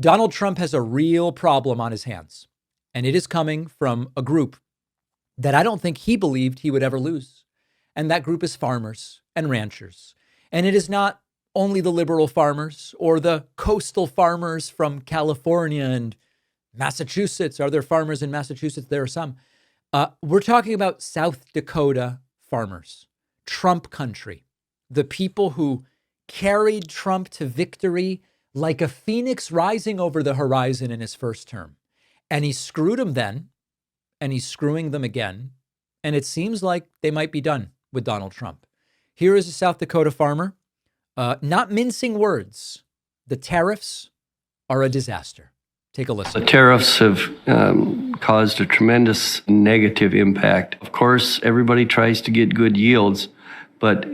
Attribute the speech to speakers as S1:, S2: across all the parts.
S1: Donald Trump has a real problem on his hands, and it is coming from a group that I don't think he believed he would ever lose. And that group is farmers and ranchers. And it is not only the liberal farmers or the coastal farmers from California and Massachusetts. Are there farmers in Massachusetts? There are some. We're talking about South Dakota farmers, Trump country, the people who carried Trump to victory like a phoenix rising over the horizon in his first term. And he screwed them then, and he's screwing them again. And it seems like they might be done with Donald Trump. Here is a South Dakota farmer, not mincing words. The tariffs are a disaster. Take a listen.
S2: The tariffs have caused a tremendous negative impact. Of course, everybody tries to get good yields, but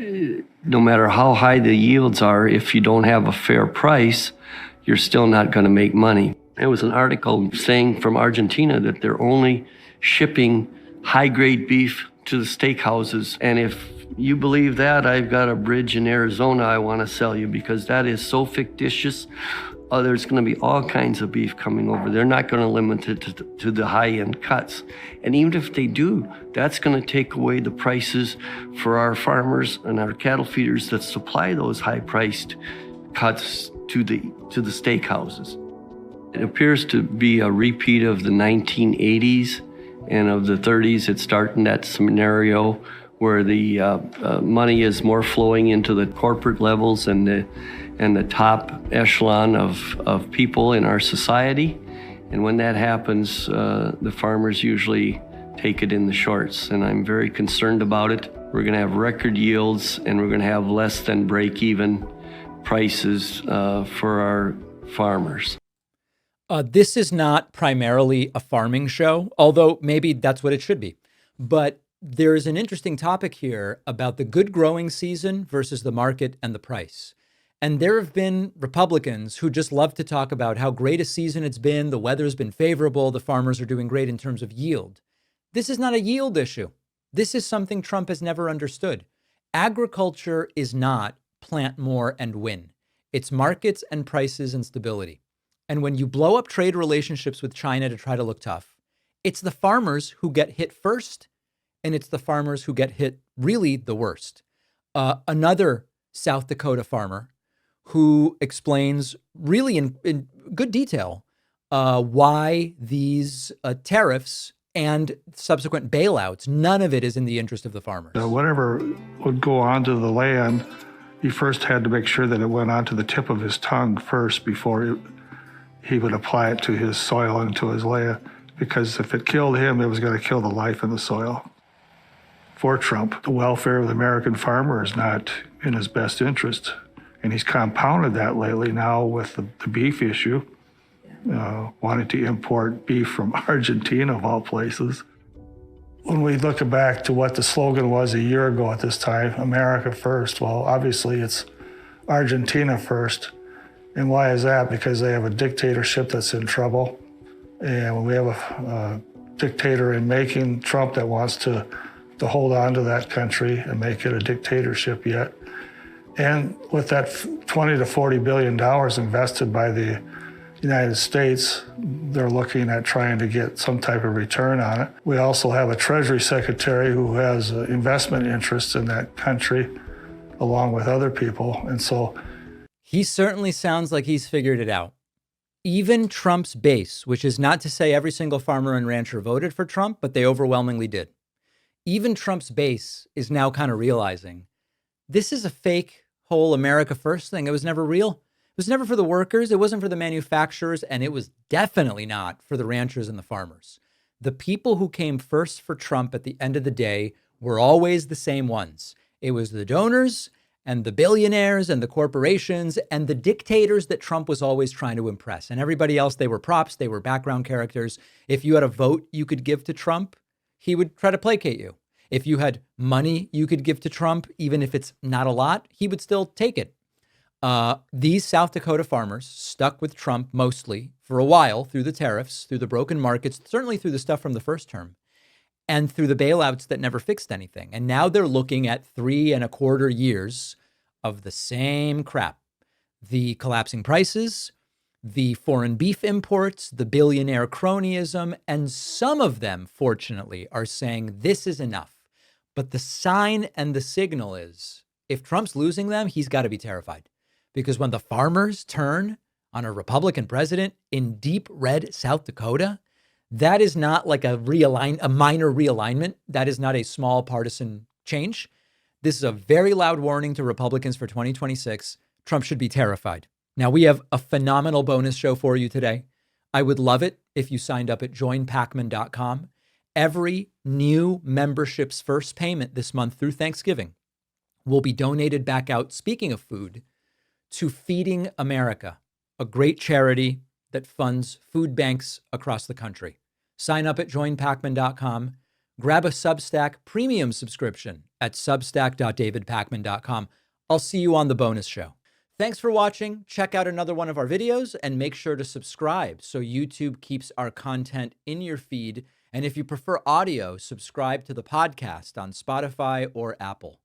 S2: no matter how high the yields are, if you don't have a fair price, you're still not going to make money. There was an article saying from Argentina that they're only shipping high-grade beef to the steakhouses. And if you believe that, I've got a bridge in Arizona I want to sell you, because that is so fictitious. There's going to be all kinds of beef coming over. They're not going to limit it to the high-end cuts. And even if they do, that's going to take away the prices for our farmers and our cattle feeders that supply those high-priced cuts to the steakhouses. It appears to be a repeat of the 1980s and of the 30s. It started in that scenario where the money is more flowing into the corporate levels and the top echelon of people in our society. And when that happens, the farmers usually take it in the shorts. And I'm very concerned about it. We're going to have record yields, and we're going to have less than break-even prices for our farmers.
S1: This is not primarily a farming show, although maybe that's what it should be. But there is an interesting topic here about the good growing season versus the market and the price. And there have been Republicans who just love to talk about how great a season it's been. The weather's been favorable. The farmers are doing great in terms of yield. This is not a yield issue. This is something Trump has never understood. Agriculture is not plant more and win. It's markets and prices and stability. And when you blow up trade relationships with China to try to look tough, it's the farmers who get hit first, and it's the farmers who get hit really the worst. Another South Dakota farmer who explains really in good detail why these tariffs and subsequent bailouts, none of it is in the interest of the farmers.
S3: Whatever would go onto the land, he first had to make sure that it went onto the tip of his tongue first before he would apply it to his soil and to his land, because if it killed him, it was going to kill the life in the soil. For Trump, the welfare of the American farmer is not in his best interest. And he's compounded that lately now with the beef issue, wanting to import beef from Argentina, of all places. When we look back to what the slogan was a year ago at this time, America first, well, obviously it's Argentina first. And why is that? Because they have a dictatorship that's in trouble. And when we have a dictator in making, Trump, that wants to hold on to that country and make it a dictatorship yet. And with that $20 to $40 billion invested by the United States, they're looking at trying to get some type of return on it. We also have a Treasury Secretary who has investment interests in that country, along with other people. And so
S1: he certainly sounds like he's figured it out. Even Trump's base, which is not to say every single farmer and rancher voted for Trump, but they overwhelmingly did. Even Trump's base is now kind of realizing this is a fake whole America first thing. It was never real. It was never for the workers. It wasn't for the manufacturers. And it was definitely not for the ranchers and the farmers. The people who came first for Trump at the end of the day were always the same ones. It was the donors and the billionaires and the corporations and the dictators that Trump was always trying to impress. And everybody else, they were props. They were background characters. If you had a vote you could give to Trump, he would try to placate you. If you had money you could give to Trump, even if it's not a lot, he would still take it. These South Dakota farmers stuck with Trump mostly for a while through the tariffs, through the broken markets, certainly through the stuff from the first term, and through the bailouts that never fixed anything. And now they're looking at 3.25 years of the same crap. The collapsing prices, the foreign beef imports, the billionaire cronyism, and some of them, fortunately, are saying this is enough. But the sign and the signal is, if Trump's losing them, he's got to be terrified. Because when the farmers turn on a Republican president in deep red South Dakota, that is not like a minor realignment. That is not a small partisan change. This is a very loud warning to Republicans for 2026. Trump should be terrified. Now, we have a phenomenal bonus show for you today. I would love it if you signed up at joinpakman.com. Every new membership's first payment this month through Thanksgiving will be donated back out, speaking of food, to Feeding America, a great charity that funds food banks across the country. Sign up at joinpakman.com. Grab a Substack premium subscription at substack.davidpakman.com. I'll see you on the bonus show. Thanks for watching. Check out another one of our videos and make sure to subscribe so YouTube keeps our content in your feed. And if you prefer audio, subscribe to the podcast on Spotify or Apple.